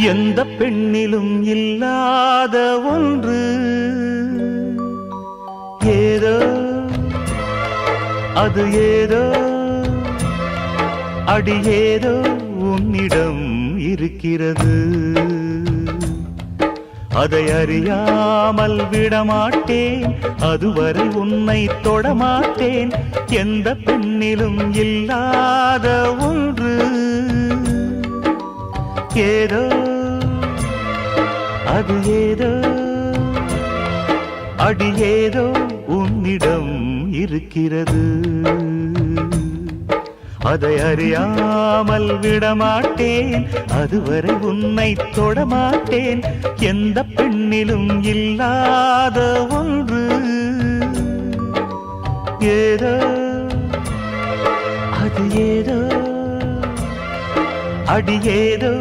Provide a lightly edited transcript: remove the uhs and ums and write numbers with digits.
எந்த பெண்ணிலும் இல்லாத ஒன்று ஏதோ அது ஏதோ அடி ஏதோ உன்னிடம் இருக்கிறது. அதை அறியாமல் விடமாட்டேன், அதுவரை உன்னை தொடமாட்டேன். எந்த பெண்ணிலும் இல்லாத ஒன்று ஏதோ அது ஏதோ அடி ஏதோ உன்னிடம் இருக்கிறது. அதை அறியாமல் விடமாட்டேன், அதுவரை உன்னை தொடமாட்டேன். எந்த பெண்ணிலும் இல்லாத ஒன்று ஏதோ அது ஏதோ அடி ஏதோ